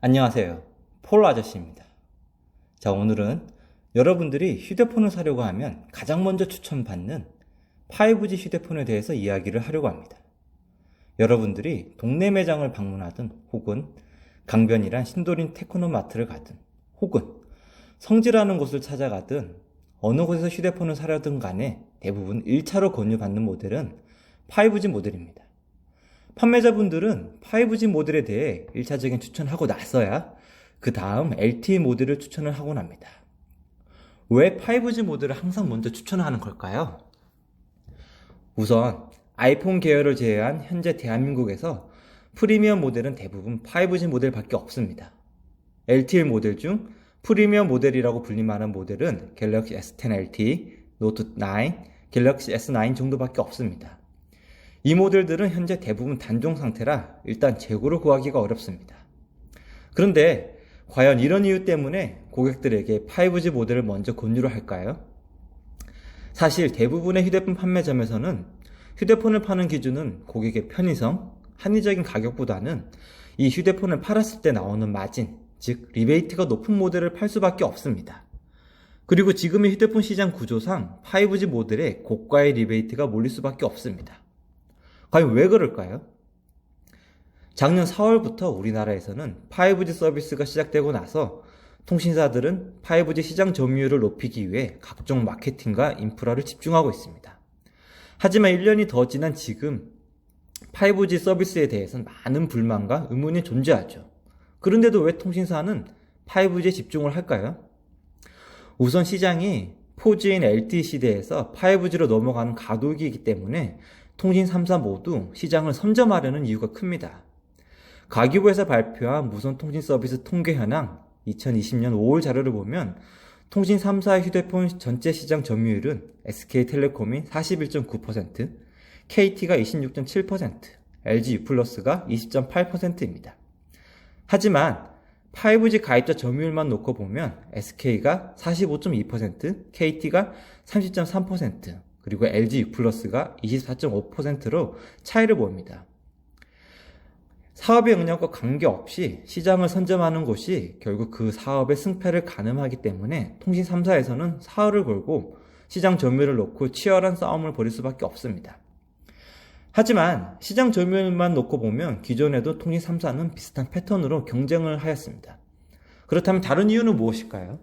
안녕하세요. 폴 아저씨입니다. 자, 오늘은 여러분들이 휴대폰을 사려고 하면 가장 먼저 추천받는 5G 휴대폰에 대해서 이야기를 하려고 합니다. 여러분들이 동네 매장을 방문하든 혹은 강변이란 신도림 테크노마트를 가든 혹은 성지라는 곳을 찾아가든 어느 곳에서 휴대폰을 사려든 간에 대부분 1차로 권유받는 모델은 5G 모델입니다. 판매자분들은 5G 모델에 대해 1차적인 추천하고 나서야 그 다음 LTE 모델을 추천을 하곤 합니다. 왜 5G 모델을 항상 먼저 추천하는 걸까요? 우선 아이폰 계열을 제외한 현재 대한민국에서 프리미엄 모델은 대부분 5G 모델밖에 없습니다. LTE 모델 중 프리미엄 모델이라고 불릴만한 모델은 갤럭시 S10 LTE, 노트 9, 갤럭시 S9 정도밖에 없습니다. 이 모델들은 현재 대부분 단종 상태라 일단 재고를 구하기가 어렵습니다. 그런데 과연 이런 이유 때문에 고객들에게 5G 모델을 먼저 권유를 할까요? 사실 대부분의 휴대폰 판매점에서는 휴대폰을 파는 기준은 고객의 편의성, 합리적인 가격보다는 이 휴대폰을 팔았을 때 나오는 마진, 즉 리베이트가 높은 모델을 팔 수밖에 없습니다. 그리고 지금의 휴대폰 시장 구조상 5G 모델에 고가의 리베이트가 몰릴 수밖에 없습니다. 과연 왜 그럴까요? 작년 4월부터 우리나라에서는 5G 서비스가 시작되고 나서 통신사들은 5G 시장 점유율을 높이기 위해 각종 마케팅과 인프라를 집중하고 있습니다. 하지만 1년이 더 지난 지금 5G 서비스에 대해서는 많은 불만과 의문이 존재하죠. 그런데도 왜 통신사는 5G에 집중을 할까요? 우선 시장이 4G인 LTE 시대에서 5G로 넘어가는 가속이기 때문에 통신 3사 모두 시장을 선점하려는 이유가 큽니다. 가기부에서 발표한 무선 통신 서비스 통계 현황 2020년 5월 자료를 보면 통신 3사의 휴대폰 전체 시장 점유율은 SK텔레콤이 41.9%, KT가 26.7%, LG U+가 20.8%입니다. 하지만 5G 가입자 점유율만 놓고 보면 SK가 45.2%, KT가 30.3%, 그리고 LG U+가 24.5%로 차이를 보입니다. 사업의 영역과 관계없이 시장을 선점하는 곳이 결국 그 사업의 승패를 가늠하기 때문에 통신 3사에서는 사활을 걸고 시장 점유율을 놓고 치열한 싸움을 벌일 수밖에 없습니다. 하지만 시장 점유율만 놓고 보면 기존에도 통신 3사는 비슷한 패턴으로 경쟁을 하였습니다. 그렇다면 다른 이유는 무엇일까요?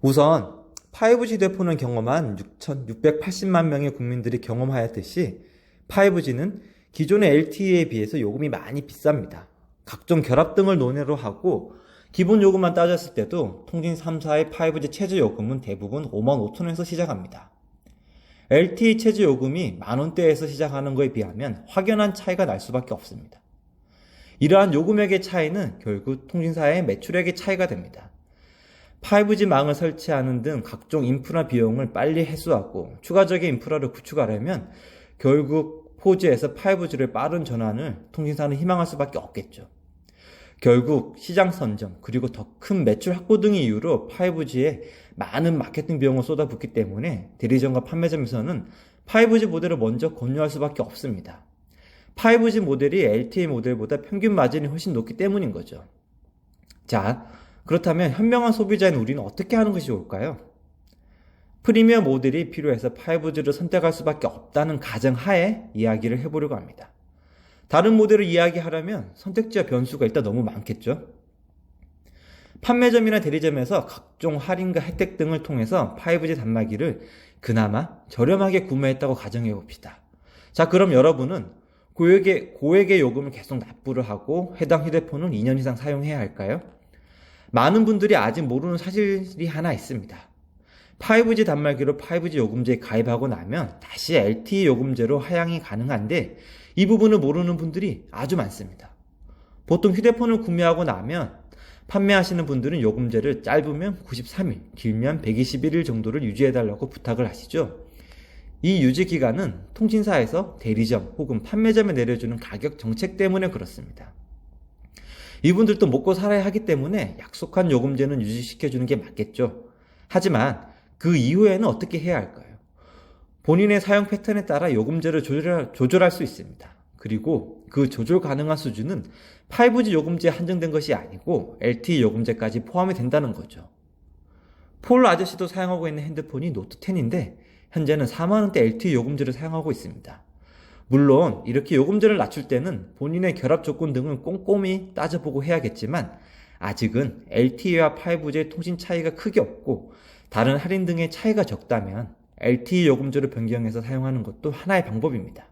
우선 5G 휴대폰을 경험한 6,680만 명의 국민들이 경험하였듯이 5G는 기존의 LTE에 비해서 요금이 많이 비쌉니다. 각종 결합 등을 논의로 하고 기본 요금만 따졌을 때도 통신 3사의 5G 최저 요금은 대부분 55,000원에서 시작합니다. LTE 최저 요금이 만원대에서 시작하는 것에 비하면 확연한 차이가 날 수밖에 없습니다. 이러한 요금액의 차이는 결국 통신사의 매출액의 차이가 됩니다. 5G 망을 설치하는 등 각종 인프라 비용을 빨리 해소하고 추가적인 인프라를 구축하려면 결국 4G에서 5G를 빠른 전환을 통신사는 희망할 수밖에 없겠죠. 결국 시장 선점 그리고 더 큰 매출 확보 등의 이유로 5G에 많은 마케팅 비용을 쏟아붓기 때문에 대리점과 판매점에서는 5G 모델을 먼저 권유할 수밖에 없습니다. 5G 모델이 LTE 모델보다 평균 마진이 훨씬 높기 때문인 거죠. 자, 그렇다면 현명한 소비자인 우리는 어떻게 하는 것이 좋을까요? 프리미엄 모델이 필요해서 5G를 선택할 수밖에 없다는 가정하에 이야기를 해보려고 합니다. 다른 모델을 이야기하려면 선택지와 변수가 일단 너무 많겠죠? 판매점이나 대리점에서 각종 할인과 혜택 등을 통해서 5G 단말기를 그나마 저렴하게 구매했다고 가정해 봅시다. 자, 그럼 여러분은 고액의 요금을 계속 납부를 하고 해당 휴대폰을 2년 이상 사용해야 할까요? 많은 분들이 아직 모르는 사실이 하나 있습니다. 5G 단말기로 5G 요금제에 가입하고 나면 다시 LTE 요금제로 하향이 가능한데 이 부분을 모르는 분들이 아주 많습니다. 보통 휴대폰을 구매하고 나면 판매하시는 분들은 요금제를 짧으면 93일, 길면 121일 정도를 유지해달라고 부탁을 하시죠. 이 유지 기간은 통신사에서 대리점 혹은 판매점에 내려주는 가격 정책 때문에 그렇습니다. 이분들도 먹고 살아야 하기 때문에 약속한 요금제는 유지시켜주는 게 맞겠죠. 하지만 그 이후에는 어떻게 해야 할까요? 본인의 사용 패턴에 따라 요금제를 조절할 수 있습니다. 그리고 그 조절 가능한 수준은 5G 요금제에 한정된 것이 아니고 LTE 요금제까지 포함이 된다는 거죠. 폴 아저씨도 사용하고 있는 핸드폰이 노트 10인데 현재는 4만원대 LTE 요금제를 사용하고 있습니다. 물론 이렇게 요금제를 낮출 때는 본인의 결합 조건 등을 꼼꼼히 따져보고 해야겠지만 아직은 LTE와 5G의 통신 차이가 크게 없고 다른 할인 등의 차이가 적다면 LTE 요금제로 변경해서 사용하는 것도 하나의 방법입니다.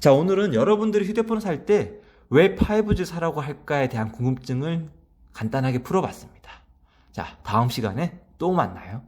자, 오늘은 여러분들이 휴대폰을 살 때 왜 5G 사라고 할까에 대한 궁금증을 간단하게 풀어봤습니다. 자, 다음 시간에 또 만나요.